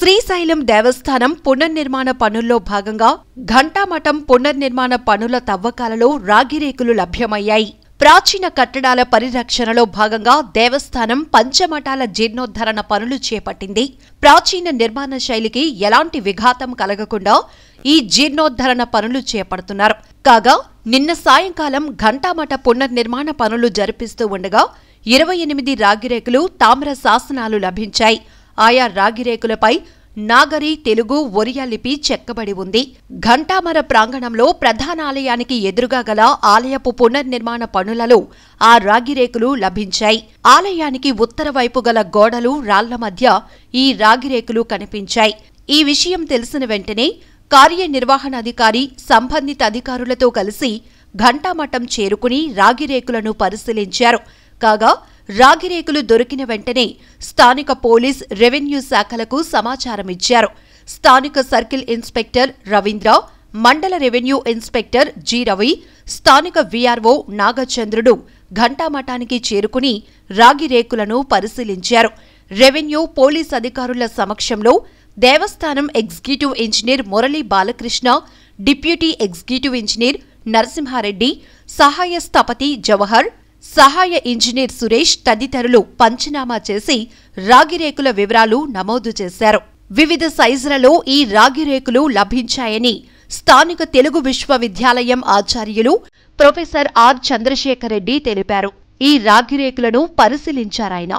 శ్రీశైలం దేవస్థానం పునర్నిర్మాణ పనుల్లో భాగంగా ఘంటామఠం పునర్నిర్మాణ పనుల తవ్వకాలలో రాగిరేకులు లభ్యమయ్యాయి. ప్రాచీన కట్టడాల పరిరక్షణలో భాగంగా దేవస్థానం పంచమఠాల జీర్ణోద్ధరణ పనులు చేపట్టింది. ప్రాచీన నిర్మాణ శైలికి ఎలాంటి విఘాతం కలగకుండా ఈ జీర్ణోద్ధరణ పనులు చేపడుతున్నారు. కాగా నిన్న సాయంకాలం ఘంటామఠ పునర్నిర్మాణ పనులు జరిపిస్తూ ఉండగా 28 రాగిరేకులు తామ్ర శాసనాలు లభించాయి. ఆయా రాగిరేకులపై నాగరి, తెలుగు, ఒరియా లిపి చెక్కబడి ఉంది. ఘంటామర ప్రాంగణంలో ప్రధానాలయానికి ఎదురుగా గల ఆలయపు పునర్నిర్మాణ పనులలో ఆ రాగిరేకులు లభించాయి. ఆలయానికి ఉత్తర వైపు గల గోడలు, రాళ్ల మధ్య ఈ రాగిరేకులు కనిపించాయి. ఈ విషయం తెలిసిన వెంటనే కార్యనిర్వహణాధికారి సంబంధిత అధికారులతో కలిసి ఘంటామఠం చేరుకుని రాగిరేకులను పరిశీలించారు. కాగా రాగిరేకులు దొరికిన వెంటనే స్థానిక పోలీస్, రెవెన్యూ శాఖలకు సమాచారమిచ్చారు. స్థానిక సర్కిల్ ఇన్స్పెక్టర్ రవీంద్ర, మండల రెవెన్యూ ఇన్స్పెక్టర్ జి రవి, స్థానిక వీఆర్ఓ నాగచంద్రుడు ఘంటామఠానికి చేరుకుని రాగిరేకులను పరిశీలించారు. రెవెన్యూ, పోలీస్ అధికారుల సమక్షంలో దేవస్థానం executive engineer Murali Balakrishna, deputy executive engineer Narasimhareddy, సహాయ స్థపతి జవహర్, సహాయ ఇంజనీర్ సురేష్ తదితరులు పంచనామా చేసి రాగిరేకుల వివరాలు నమోదు చేశారు. వివిధ సైజులలో ఈ రాగిరేకులు లభించాయని స్థానిక తెలుగు విశ్వవిద్యాలయం ఆచార్యులు ప్రొఫెసర్ ఆర్ చంద్రశేఖర్ రెడ్డి తెలిపారు. ఈ రాగిరేకులను పరిశీలించారాయన.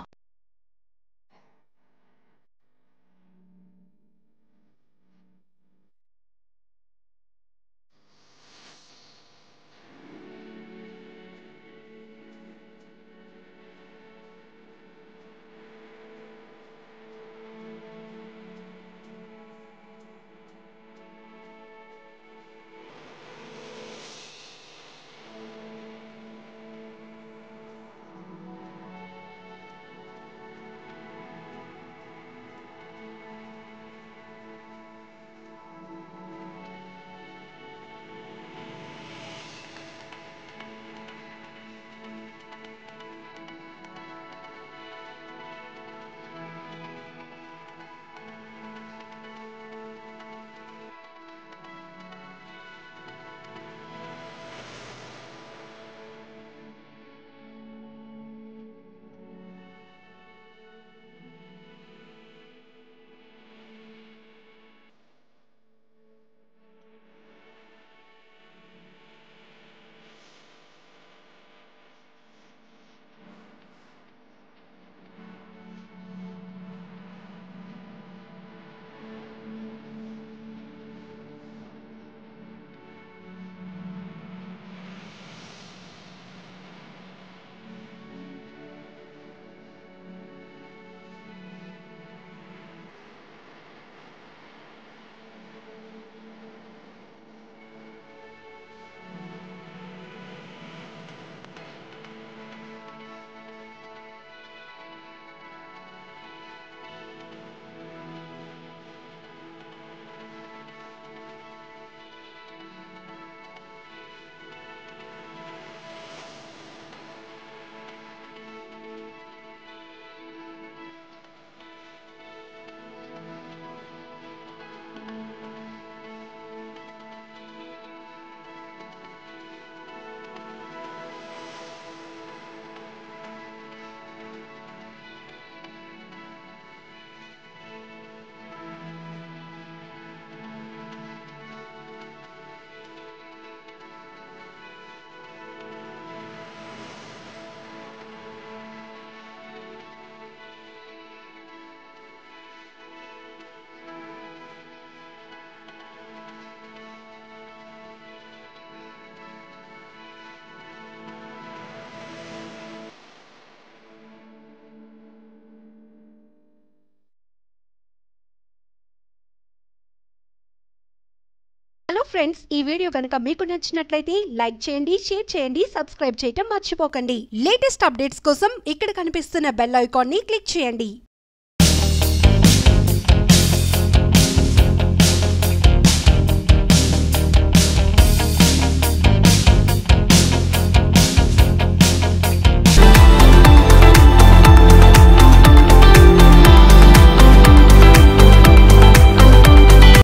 హలో ఫ్రెండ్స్, ఈ వీడియో కనుక మీకు నచ్చినట్లయితే లైక్ చేయండి, షేర్ చేయండి, సబ్స్క్రైబ్ చేయటం మర్చిపోకండి. లేటెస్ట్ అప్డేట్స్ కోసం ఇక్కడ కనిపిస్తున్న బెల్ ఐకాన్ని క్లిక్ చేయండి.